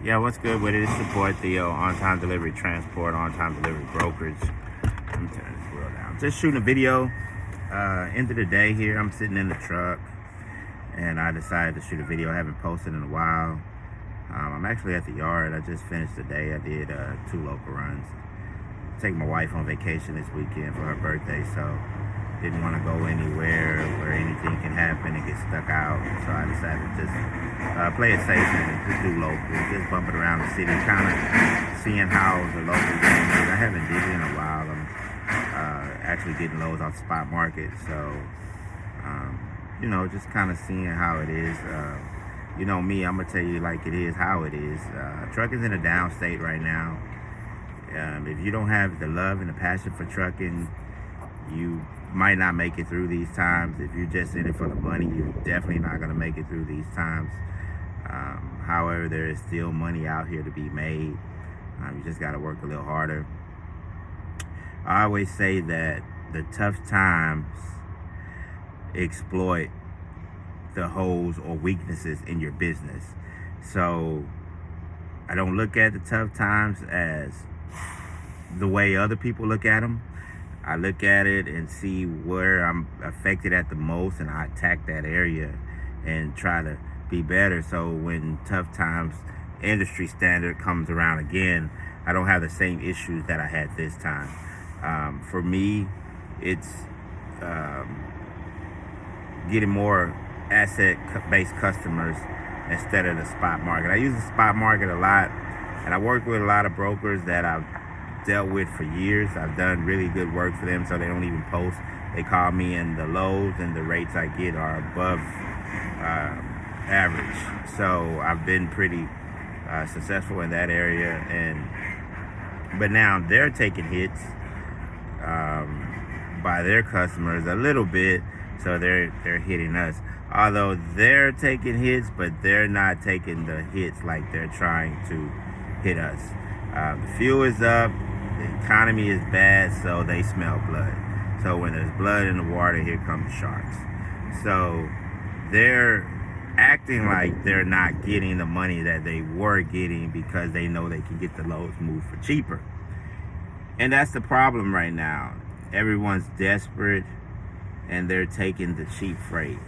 Yeah, what's good with it? Support the on-time delivery transport, on-time delivery brokerage. Let me turn this world down. Just shooting a video. End of the day here. I'm sitting in the truck, and I decided to shoot a video. I haven't posted in a while. I'm actually at the yard. I just finished the day. I did 2 local runs. Take my wife on vacation this weekend for her birthday, so didn't want to go anywhere where anything can happen and get stuck out. So I decided to just play it safe and just do local, just bump it around the city, kind of seeing how the local game is. I haven't did it in a while. I'm actually getting loads off the spot market, so just kind of seeing how it is. Me, I'm gonna tell you like it is, how it is. Trucking's in a down state right now. If you don't have the love and the passion for trucking, you might not make it through these times. If you're just in it for the money, you're definitely not going to make it through these times. However, there is still money out here to be made. You just got to work a little harder. I always say that the tough times exploit the holes or weaknesses in your business. So I don't look at the tough times as the way other people look at them. I look at it and see where I'm affected at the most, and I attack that area and try to be better. So when tough times, industry standard comes around again, I don't have the same issues that I had this time. For me, it's getting more asset-based customers instead of the spot market. I use the spot market a lot, and I work with a lot of brokers that I've dealt with for years. I've done really good work for them, so they don't even post. They call me, and the lows and the rates I get are above average. So I've been pretty successful in that area, but now they're taking hits by their customers a little bit, so they're hitting us. Although they're taking hits, but they're not taking the hits like they're trying to hit us. The fuel is up. The economy is bad, so they smell blood. So when there's blood in the water, here come the sharks. So they're acting like they're not getting the money that they were getting because they know they can get the loads moved for cheaper. And that's the problem right now. Everyone's desperate, and they're taking the cheap freight,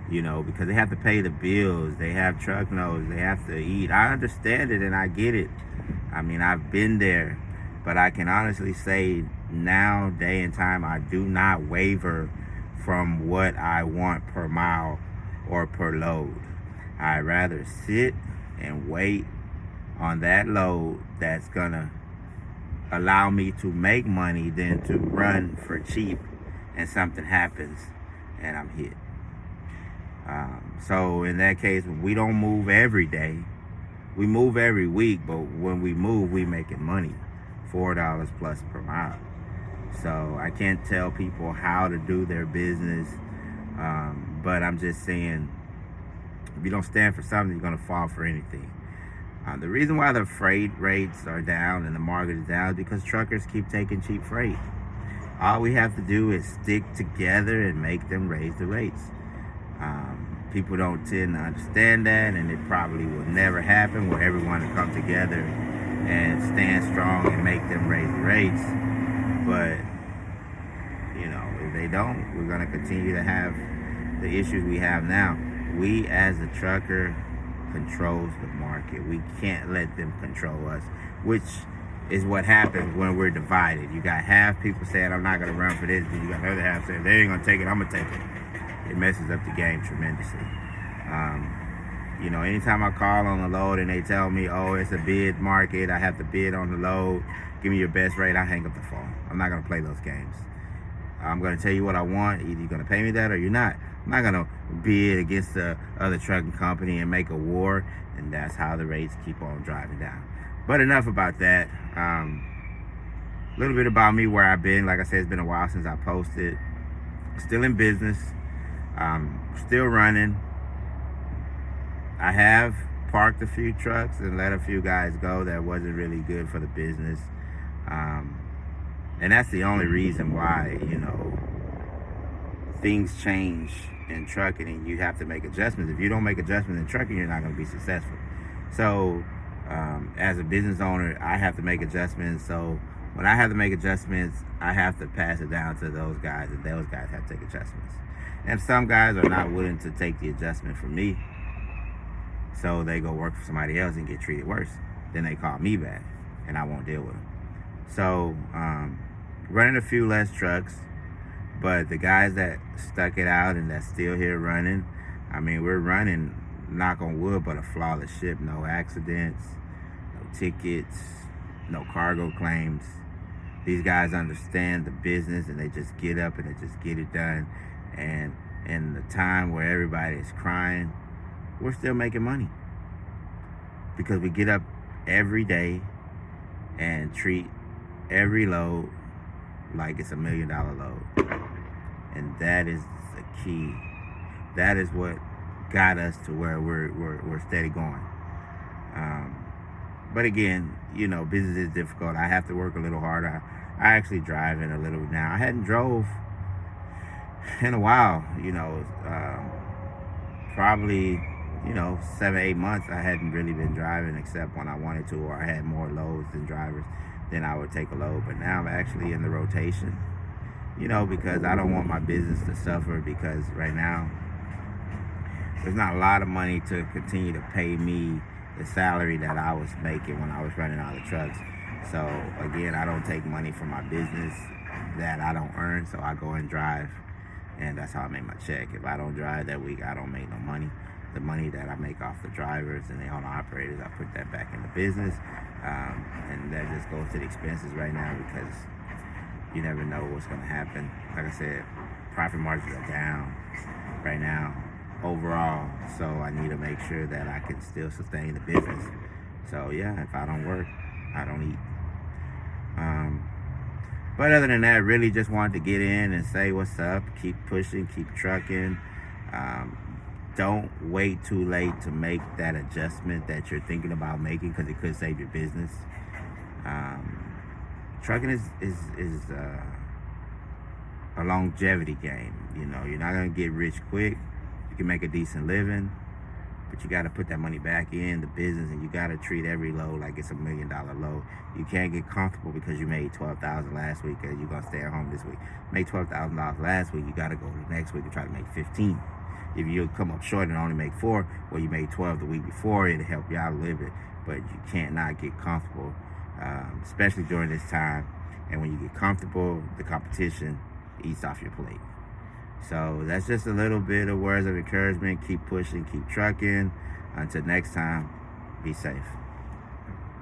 because they have to pay the bills. They have truck loads. They have to eat. I understand it, and I get it. I mean, I've been there. But I can honestly say now, day and time, I do not waver from what I want per mile or per load. I'd rather sit and wait on that load that's going to allow me to make money than to run for cheap and something happens and I'm hit. So in that case, we don't move every day. We move every week, but when we move, we making money. $4 plus per mile. So I can't tell people how to do their business, but I'm just saying, if you don't stand for something, you're going to fall for anything. The reason why the freight rates are down and the market is down is because truckers keep taking cheap freight. All we have to do is stick together and make them raise the rates. People don't tend to understand that, and it probably will never happen where everyone will come together and stand strong and make them raise the rates. But if they don't, we're going to continue to have the issues we have now. We as a trucker controls the market. We can't let them control us, which is what happens when we're divided. You got half people saying, I'm not going to run for this, but you got the other half saying, they ain't going to take it, I'm going to take it. It messes up the game tremendously. Anytime I call on a load and they tell me, oh, it's a bid market, I have to bid on the load, give me your best rate, I hang up the phone. I'm not going to play those games. I'm going to tell you what I want. Either you're going to pay me that or you're not. I'm not going to bid against the other trucking company and make a war, and that's how the rates keep on driving down. But enough about that. A little bit about me, where I've been. Like I said, it's been a while since I posted. Still in business. Still running. I have parked a few trucks and let a few guys go that wasn't really good for the business. And that's the only reason why, things change in trucking and you have to make adjustments. If you don't make adjustments in trucking, you're not going to be successful. So As a business owner, I have to make adjustments. So when I have to make adjustments, I have to pass it down to those guys, and those guys have to take adjustments. And some guys are not willing to take the adjustment from me, so they go work for somebody else and get treated worse. Then they call me back, and I won't deal with them. So running a few less trucks, but the guys that stuck it out and that's still here running, I mean, we're running, knock on wood, but a flawless ship. No accidents, no tickets, no cargo claims. These guys understand the business, and they just get up and they just get it done. And in the time where everybody is crying, we're still making money because we get up every day and treat every load like it's $1 million load. And that is the key. That is what got us to where we're steady going. But again, you know, business is difficult. I have to work a little harder. I actually drive in a little now. I hadn't drove in a while, you know, probably, you know, 7-8 months. I hadn't really been driving except when I wanted to, or I had more loads than drivers. Then I would take a load. But now I'm actually in the rotation, you know, because I don't want my business to suffer, because right now there's not a lot of money to continue to pay me the salary that I was making when I was running all the trucks. So again, I don't take money from my business that I don't earn, so I go and drive, and that's how I make my check. If I don't drive that week, I don't make no money. The money that I make off the drivers and the owner operators, I put that back in the business, and that just goes to the expenses right now, because you never know what's going to happen. Like I said, profit margins are down right now overall, so I need to make sure that I can still sustain the business. So yeah, if I don't work, I don't eat. But other than that, really just wanted to get in and say what's up, keep pushing, keep trucking. Don't wait too late to make that adjustment that you're thinking about making, because it could save your business. Trucking is a longevity game. You know, you're not gonna get rich quick. You can make a decent living, but you got to put that money back in the business, and you got to treat every load like it's $1 million load. You can't get comfortable because you made $12,000 last week and you're gonna stay at home this week. Make $12,000 last week, you got to go the next week and try to make 15. If you come up short and only make 4, well, you made 12 the week before, it'll help you out a little bit. But you can't not get comfortable, especially during this time. And when you get comfortable, the competition eats off your plate. So that's just a little bit of words of encouragement. Keep pushing, keep trucking. Until next time, be safe.